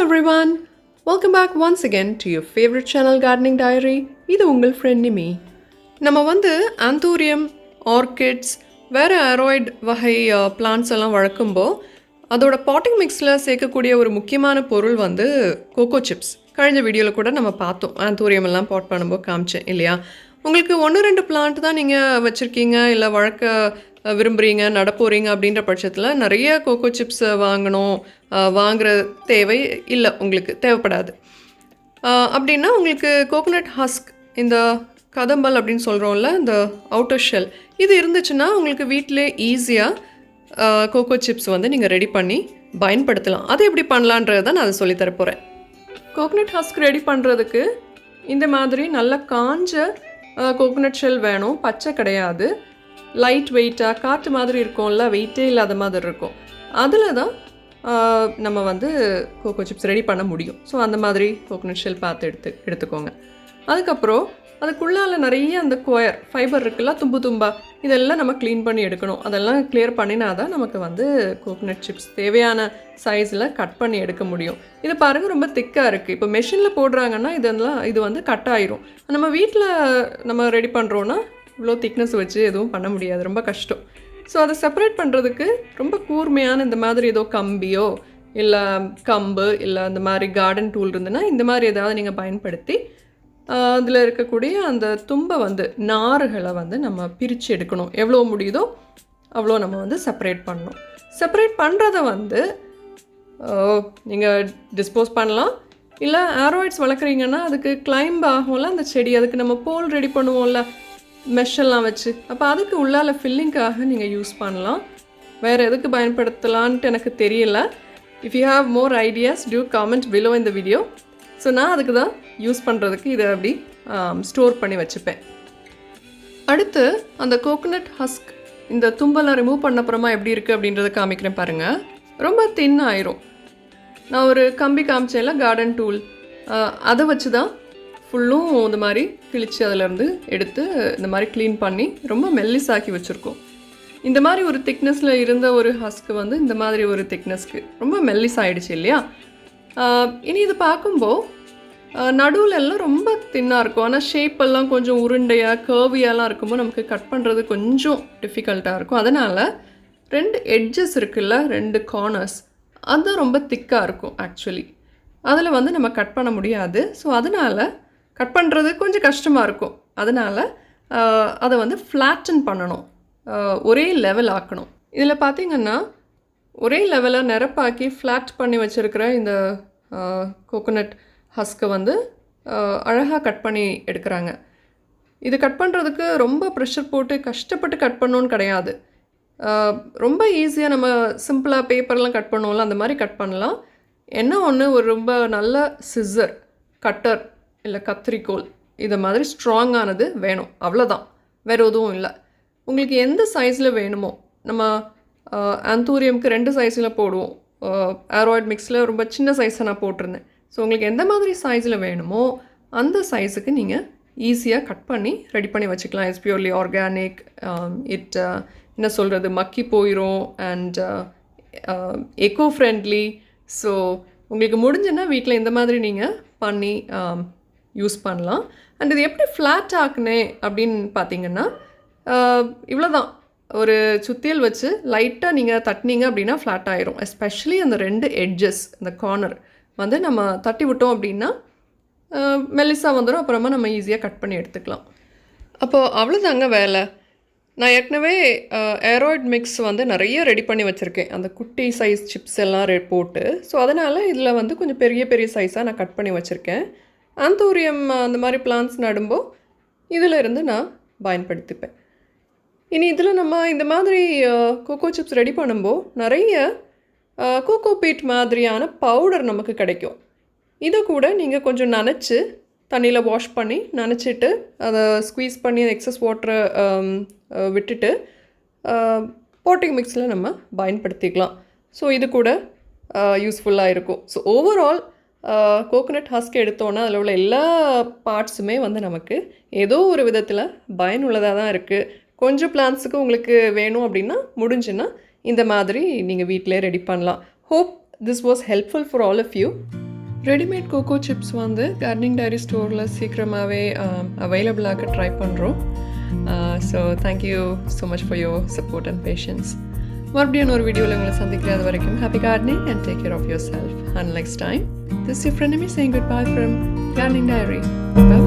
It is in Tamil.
everyone, welcome back once again to your favorite channel Gardening Diary. இது உங்கள் friend நிமி. நம்ம anthurium, orchids, வேற aroid வகை plants எல்லாம் வளர்க்கும்போ அதோட potting mixல சேர்க்கக்கூடிய ஒரு முக்கியமான பொருள் cocochips. கழிஞ்ச வீடியோல கூட நம்ம பார்த்தோம். anthurium எல்லாம் pot பண்ணும்போ காமிச்சேன் இல்லையா? உங்களுக்கு 1-2 plant தான் நீங்க வச்சிருக்கீங்க இல்ல வளர்க்க விரும்புறீங்க நடப்போறீங்க அப்படின்ற பட்சத்துல நிறைய கோகோ சிப்ஸ் வாங்குற தேவை இல்ல உங்களுக்கு தேவைப்படாது அப்படினா உங்களுக்கு கோகனட் ஹஸ்க் இந்த கதம்பல் அப்படினு சொல்றோம்ல இந்த அவுட்டர் ஷெல் இது இருந்துச்சுனா உங்களுக்கு வீட்லயே ஈஸியா கோகோ சிப்ஸ் நீங்க ரெடி பண்ணி பயன்படுத்தலாம் அது எப்படி பண்ணலாம்ன்றதை நான் அதை சொல்லி தர போறேன் கோகனட் ஹஸ்க் ரெடி பண்றதுக்கு இந்த மாதிரி நல்ல காஞ்ச கோகனட் ஷெல் வேணும் பச்சை கிடையாது லைட் வெயிட்டாக காற்று மாதிரி இருக்கும்ல வெயிட்டே இல்லாத மாதிரி இருக்கும் அதில் தான் நம்ம கோகோ சிப்ஸ் ரெடி பண்ண முடியும் ஸோ அந்த மாதிரி கோகனட் ஷெல் பார்த்து எடுத்துக்கோங்க அதுக்கப்புறம் அதுக்குள்ளால் நிறைய அந்த கோயர் ஃபைபர் இருக்குல்ல தும்பா இதெல்லாம் நம்ம க்ளீன் பண்ணி எடுக்கணும் அதெல்லாம் கிளியர் பண்ணினா தான் நமக்கு கோகனட் சிப்ஸ் தேவையான சைஸில் கட் பண்ணி எடுக்க முடியும் இது பாருங்கள் ரொம்ப திக்காக இருக்குது இப்போ மெஷினில் போடுறாங்கன்னா இது கட் ஆயிரும் நம்ம வீட்டில் நம்ம ரெடி பண்ணுறோன்னா இவ்வளோ திக்னஸ் வச்சு எதுவும் பண்ண முடியாது ரொம்ப கஷ்டம் ஸோ அதை செப்பரேட் பண்ணுறதுக்கு ரொம்ப கூர்மையான இந்த மாதிரி ஏதோ கம்பியோ இல்லை கம்பு இல்லை அந்த மாதிரி கார்டன் டூல் இருந்துன்னா இந்த மாதிரி ஏதாவது நீங்கள் பயன்படுத்தி அதில் இருக்கக்கூடிய அந்த தும்பை நாறுகளை நம்ம பிரித்து எடுக்கணும் எவ்வளோ முடியுதோ அவ்வளோ நம்ம செப்பரேட் பண்ணணும் செப்பரேட் பண்ணுறதை நீங்கள் டிஸ்போஸ் பண்ணலாம் இல்லை aroids வளர்க்குறீங்கன்னா அதுக்கு கிளைம்ப் ஆகும்ல அந்த செடி அதுக்கு நம்ம போல் ரெடி பண்ணுவோம்ல மெஷ்ஷெல்லாம் வச்சு அப்போ அதுக்கு உள்ளால ஃபில்லிங்காக நீங்கள் யூஸ் பண்ணலாம் வேறு எதுக்கு பயன்படுத்தலான்ட்டு எனக்கு தெரியல if you have more ideas do comment below இந்த வீடியோ ஸோ நான் அதுக்கு தான் யூஸ் பண்ணுறதுக்கு இதை அப்படி ஸ்டோர் பண்ணி வச்சுப்பேன் அடுத்து அந்த கோகனட் ஹஸ்க் இந்த தும்பெல்லாம் ரிமூவ் பண்ண அப்புறமா எப்படி இருக்குது அப்படின்றத காமிக்கிறேன் பாருங்கள் ரொம்ப தின் ஆயிரும் நான் ஒரு கம்பி காமிச்சேன்ல கார்டன் டூல் அதை வச்சு தான் ஃபுல்லும் இந்த மாதிரி கிழிச்சு அதிலேருந்து எடுத்து இந்த மாதிரி க்ளீன் பண்ணி ரொம்ப மெல்லிசாக்கி வச்சுருக்கோம் இந்த மாதிரி ஒரு திக்னஸில் இருந்த ஒரு ஹஸ்க்கு இந்த மாதிரி ஒரு திக்னஸ்க்கு ரொம்ப மெல்லிஸ் ஆகிடுச்சு இல்லையா இனி இது பார்க்கும்போது நடுவில் எல்லாம் ரொம்ப தின்னாக இருக்கும் ஆனால் ஷேப்பெல்லாம் கொஞ்சம் உருண்டையாக கர்வியாலாம் இருக்கும்போது நமக்கு கட் பண்ணுறது கொஞ்சம் டிஃபிகல்ட்டாக இருக்கும் அதனால் 2 எட்ஜஸ் இருக்குல்ல 2 கார்னர்ஸ் அது ரொம்ப திக்காக இருக்கும் ஆக்சுவலி அதில் நம்ம கட் பண்ண முடியாது ஸோ அதனால் கட் பண்ணுறது கொஞ்சம் கஷ்டமாக இருக்கும் அதனால் அதை ஃப்ளாட்டன் பண்ணணும் ஒரே லெவல் ஆக்கணும் இதில் பார்த்திங்கன்னா ஒரே லெவலாக நிரப்பாக்கி ஃப்ளாட் பண்ணி வச்சுருக்கிற இந்த கோகோனட் ஹஸ்க்கை அழகாக கட் பண்ணி எடுக்கிறாங்க இது கட் பண்ணுறதுக்கு ரொம்ப ப்ரெஷர் போட்டு கஷ்டப்பட்டு கட் பண்ணணுன்னு கிடையாது ரொம்ப ஈஸியாக நம்ம சிம்பிளாக பேப்பர்லாம் கட் பண்ணுவோம்ல அந்த மாதிரி கட் பண்ணலாம் என்ன ஒன்று ஒரு ரொம்ப நல்ல சிசர் கட்டர் இல்லை கத்திரிக்கோல் இதை மாதிரி ஸ்ட்ராங்கானது வேணும் அவ்வளோதான் வேறு எதுவும் இல்லை உங்களுக்கு எந்த சைஸில் வேணுமோ நம்ம anthuriumக்கு 2 சைஸில் போடுவோம் aroid மிக்ஸில் ரொம்ப சின்ன சைஸை நான் போட்டிருந்தேன் ஸோ உங்களுக்கு எந்த மாதிரி சைஸில் வேணுமோ அந்த சைஸுக்கு நீங்கள் ஈஸியாக கட் பண்ணி ரெடி பண்ணி வச்சுக்கலாம் இட்ஸ் பியூர்லி ஆர்கானிக் என்ன சொல்கிறது மக்கி போயிடும் அண்ட் எக்கோ ஃப்ரெண்ட்லி ஸோ உங்களுக்கு முடிஞ்சுன்னா வீட்டில் இந்த மாதிரி நீங்கள் பண்ணி யூஸ் பண்ணலாம் அண்ட் இது எப்படி ஃப்ளாட் ஆக்குனேன் அப்படின்னு பார்த்தீங்கன்னா இவ்வளோதான் ஒரு சுத்தியல் வச்சு லைட்டாக நீங்கள் தட்டினீங்க அப்படின்னா ஃப்ளாட் ஆயிரும் எஸ்பெஷலி அந்த 2 எட்ஜஸ் அந்த கார்னர் நம்ம தட்டி விட்டோம் அப்படின்னா மெல்லிஸாக வந்துடும் அப்புறமா நம்ம ஈஸியாக கட் பண்ணி எடுத்துக்கலாம் அப்போது அவ்வளோதாங்க வேலை நான் ஏற்கனவே aroid மிக்ஸ் நிறைய ரெடி பண்ணி வச்சுருக்கேன் அந்த குட்டி சைஸ் சிப்ஸ் எல்லாம் போட்டு ஸோ அதனால் இதில் கொஞ்சம் பெரிய பெரிய சைஸாக நான் கட் பண்ணி வச்சுருக்கேன் anthurium அந்த மாதிரி பிளான்ட்ஸ் நடும்போ இதில் இருந்து நான் பயன்படுத்திப்பேன் இனி இதில் நம்ம இந்த மாதிரி கோகோ சிப்ஸ் ரெடி பண்ணும்போது நிறைய cocopeat மாதிரியான பவுடர் நமக்கு கிடைக்கும் இதை கூட நீங்கள் கொஞ்சம் நனைச்சி தண்ணியில் வாஷ் பண்ணி நனைச்சிட்டு அதை ஸ்குவீஸ் பண்ணி எக்ஸஸ் வாட்டரை விட்டுட்டு போட்டிங் மிக்ஸில் நம்ம பயன்படுத்திக்கலாம் ஸோ இது கூட யூஸ்ஃபுல்லாக இருக்கும் ஸோ ஓவரால் கோகனட் ஹஸ்க் எடுத்தோன்னா அதில் உள்ள எல்லா பார்ட்ஸுமே நமக்கு ஏதோ ஒரு விதத்தில் பயனுள்ளதாக தான் இருக்குது கொஞ்சம் பிளான்ஸுக்கு உங்களுக்கு வேணும் அப்படின்னா முடிஞ்சுன்னா இந்த மாதிரி நீங்கள் வீட்டிலே ரெடி பண்ணலாம். Hope this was helpful for all of you. Readymade coco chips வந்து கார்டனிங் டைரி ஸ்டோரில் சீக்கிரமாகவே அவைலபிளாக ட்ரை பண்ணுறோம். So thank you so much for your support and patience. மறுபடியும் ஒரு வீடியோவில் உங்களை சந்திக்கிறேன். அது வரைக்கும் happy gardening and take care of yourself. And next time, this is your friend saying goodbye from Gardening Diary. Bye.